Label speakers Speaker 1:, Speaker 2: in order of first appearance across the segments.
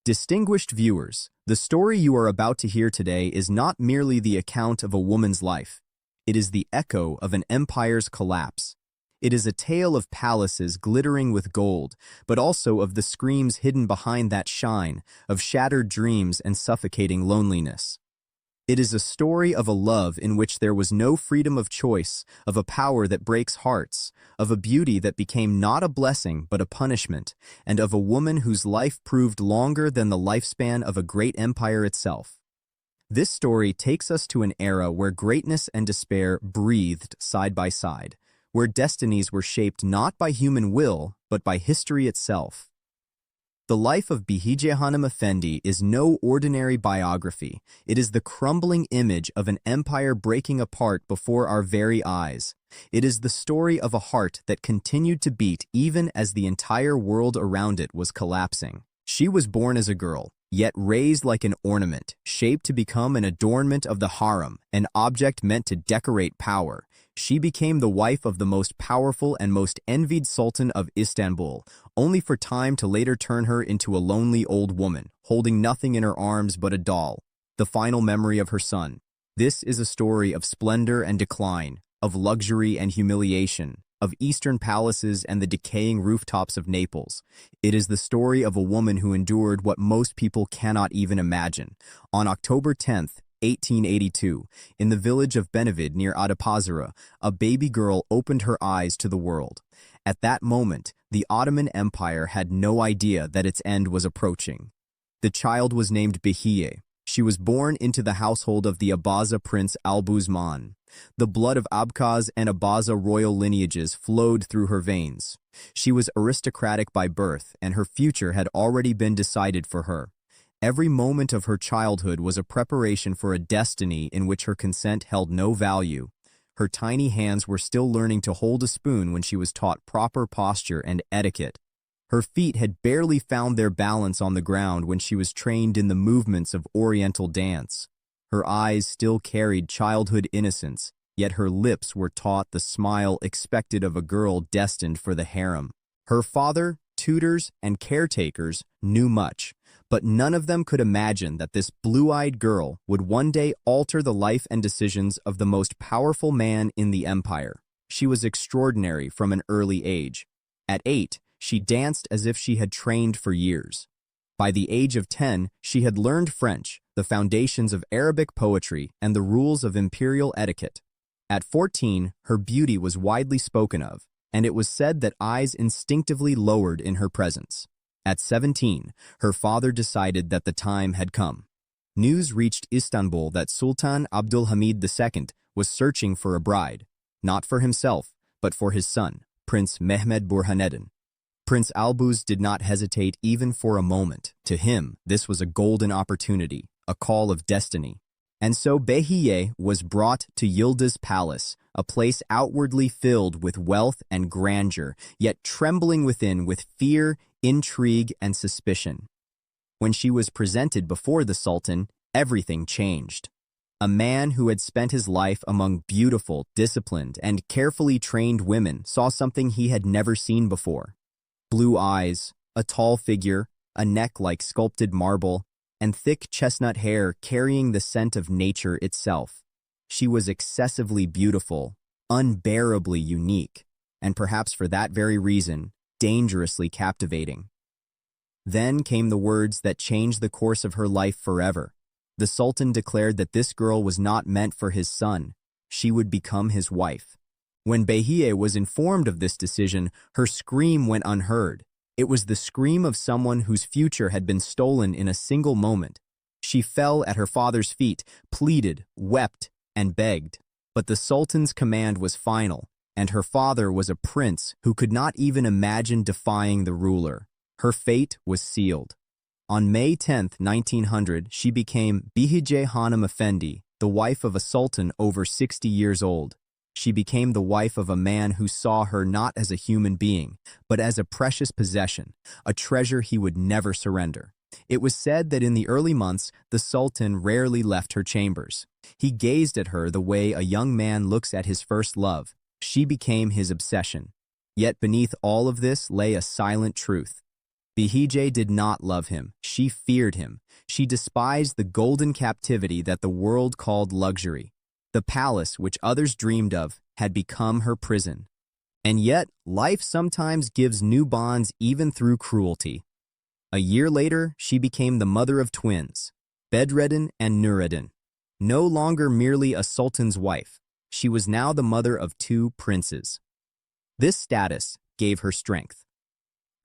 Speaker 1: Distinguished viewers, the story you are about to hear today is not merely the account of a woman's life. It is the echo of an empire's collapse. It is a tale of palaces glittering with gold, but also of the screams hidden behind that shine, of shattered dreams and suffocating loneliness. It is a story of a love in which there was no freedom of choice, of a power that breaks hearts, of a beauty that became not a blessing but a punishment, and of a woman whose life proved longer than the lifespan of a great empire itself. This story takes us to an era where greatness and despair breathed side by side, where destinies were shaped not by human will but by history itself. The life of Behije Hanım Efendi is no ordinary biography. It is the crumbling image of an empire breaking apart before our very eyes. It is the story of a heart that continued to beat even as the entire world around it was collapsing. She was born as a girl, yet raised like an ornament, shaped to become an adornment of the harem, an object meant to decorate power. She became the wife of the most powerful and most envied Sultan of Istanbul, only for time to later turn her into a lonely old woman, holding nothing in her arms but a doll, the final memory of her son. This is a story of splendor and decline, of luxury and humiliation, of eastern palaces and the decaying rooftops of Naples. It is the story of a woman who endured what most people cannot even imagine. On October 10th, 1882, in the village of Benevid near Adapazarı, a baby girl opened her eyes to the world. At that moment, the Ottoman Empire had no idea that its end was approaching. The child was named Behije. She was born into the household of the Abaza Prince Albuzman. The blood of Abkhaz and Abaza royal lineages flowed through her veins. She was aristocratic by birth, and her future had already been decided for her. Every moment of her childhood was a preparation for a destiny in which her consent held no value. Her tiny hands were still learning to hold a spoon when she was taught proper posture and etiquette. Her feet had barely found their balance on the ground when she was trained in the movements of Oriental dance. Her eyes still carried childhood innocence, yet her lips were taught the smile expected of a girl destined for the harem. Her father, tutors, and caretakers knew much, but none of them could imagine that this blue-eyed girl would one day alter the life and decisions of the most powerful man in the empire. She was extraordinary from an early age. At 8, she danced as if she had trained for years. By the age of 10, she had learned French, the foundations of Arabic poetry, and the rules of imperial etiquette. At 14, her beauty was widely spoken of, and it was said that eyes instinctively lowered in her presence. At 17, her father decided that the time had come. News reached Istanbul that Sultan Abdul Hamid II was searching for a bride, not for himself, but for his son, Prince Mehmed Burhaneddin. Prince Albuz did not hesitate even for a moment. To him, this was a golden opportunity, a call of destiny. And so Behije was brought to Yıldız Palace, a place outwardly filled with wealth and grandeur, yet trembling within with fear, intrigue, and suspicion. When she was presented before the Sultan, everything changed. A man who had spent his life among beautiful, disciplined, and carefully trained women saw something he had never seen before. Blue eyes, a tall figure, a neck like sculpted marble, and thick chestnut hair carrying the scent of nature itself. She was excessively beautiful, unbearably unique, and perhaps for that very reason, dangerously captivating. Then came the words that changed the course of her life forever. The Sultan declared that this girl was not meant for his son. She would become his wife. When Behije was informed of this decision, her scream went unheard. It was the scream of someone whose future had been stolen in a single moment. She fell at her father's feet, pleaded, wept, and begged. But the Sultan's command was final, and her father was a prince who could not even imagine defying the ruler. Her fate was sealed. On May 10, 1900, she became Behije Hanım Efendi, the wife of a sultan over 60 years old. She became the wife of a man who saw her not as a human being, but as a precious possession, a treasure he would never surrender. It was said that in the early months, the Sultan rarely left her chambers. He gazed at her the way a young man looks at his first love. She became his obsession. Yet beneath all of this lay a silent truth. Behije did not love him. She feared him. She despised the golden captivity that the world called luxury. The palace, which others dreamed of, had become her prison. And yet, life sometimes gives new bonds even through cruelty. A year later, she became the mother of twins, Bedreddin and Nureddin. No longer merely a sultan's wife, she was now the mother of two princes. This status gave her strength.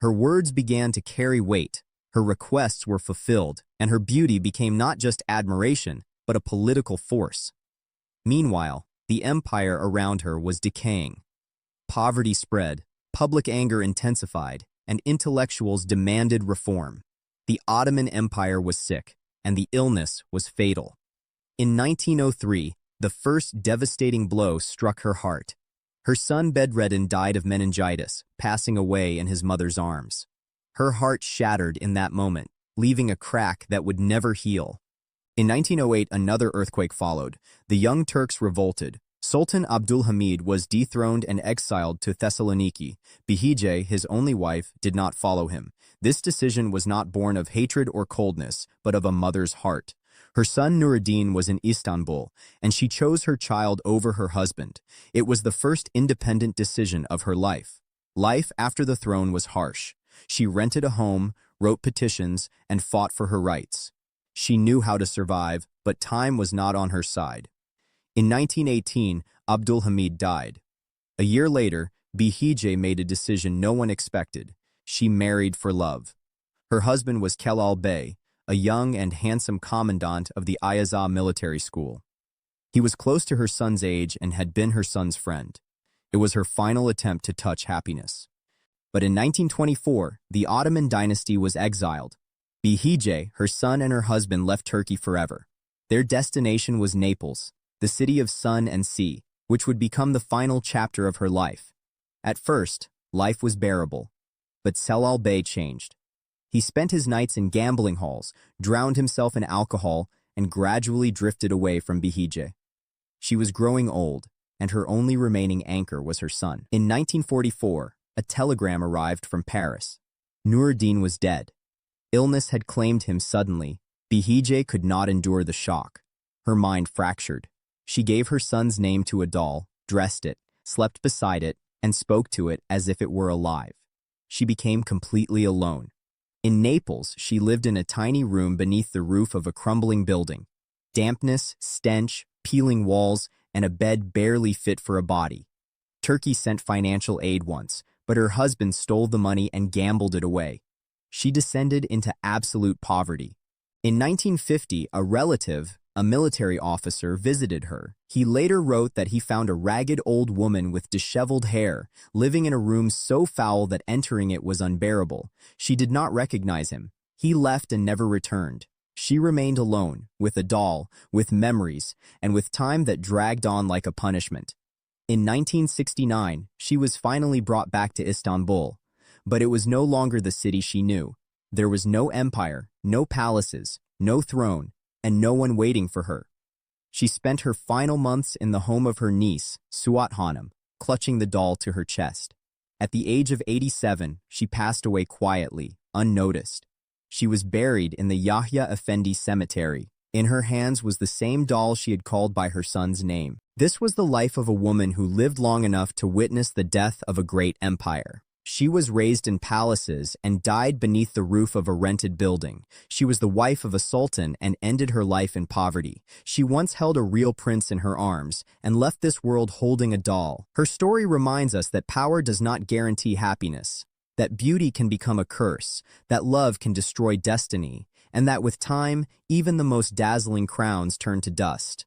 Speaker 1: Her words began to carry weight, her requests were fulfilled, and her beauty became not just admiration, but a political force. Meanwhile, the empire around her was decaying. Poverty spread, public anger intensified, and intellectuals demanded reform. The Ottoman Empire was sick, and the illness was fatal. In 1903, the first devastating blow struck her heart. Her son Bedreddin died of meningitis, passing away in his mother's arms. Her heart shattered in that moment, leaving a crack that would never heal. In 1908, another earthquake followed. The Young Turks revolted. Sultan Abdul Hamid was dethroned and exiled to Thessaloniki. Behije, his only wife, did not follow him. This decision was not born of hatred or coldness, but of a mother's heart. Her son Nuruddin was in Istanbul, and she chose her child over her husband. It was the first independent decision of her life. Life after the throne was harsh. She rented a home, wrote petitions, and fought for her rights. She knew how to survive, but time was not on her side. In 1918, Abdul Hamid died. A year later, Behije made a decision no one expected. She married for love. Her husband was Kelal Bey, a young and handsome commandant of the Ayaza military school. He was close to her son's age and had been her son's friend. It was her final attempt to touch happiness. But in 1924, the Ottoman dynasty was exiled. Behije, her son and her husband left Turkey forever. Their destination was Naples, the city of sun and sea, which would become the final chapter of her life. At first, life was bearable, but Celal Bey changed. He spent his nights in gambling halls, drowned himself in alcohol, and gradually drifted away from Behije. She was growing old, and her only remaining anchor was her son. In 1944, a telegram arrived from Paris. Nuruddin was dead. Illness had claimed him suddenly. Behije could not endure the shock. Her mind fractured. She gave her son's name to a doll, dressed it, slept beside it, and spoke to it as if it were alive. She became completely alone. In Naples, she lived in a tiny room beneath the roof of a crumbling building. Dampness, stench, peeling walls, and a bed barely fit for a body. Turkey sent financial aid once, but her husband stole the money and gambled it away. She descended into absolute poverty. In 1950, a relative, a military officer, visited her. He later wrote that he found a ragged old woman with disheveled hair, living in a room so foul that entering it was unbearable. She did not recognize him. He left and never returned. She remained alone, with a doll, with memories, and with time that dragged on like a punishment. In 1969, she was finally brought back to Istanbul, but it was no longer the city she knew. There was no empire, no palaces, no throne, and no one waiting for her. She spent her final months in the home of her niece, Suat Hanım, clutching the doll to her chest. At the age of 87, she passed away quietly, unnoticed. She was buried in the Yahya Effendi cemetery. In her hands was the same doll she had called by her son's name. This was the life of a woman who lived long enough to witness the death of a great empire. She was raised in palaces and died beneath the roof of a rented building. She was the wife of a sultan and ended her life in poverty. She once held a real prince in her arms and left this world holding a doll. Her story reminds us that power does not guarantee happiness, that beauty can become a curse, that love can destroy destiny, and that with time, even the most dazzling crowns turn to dust.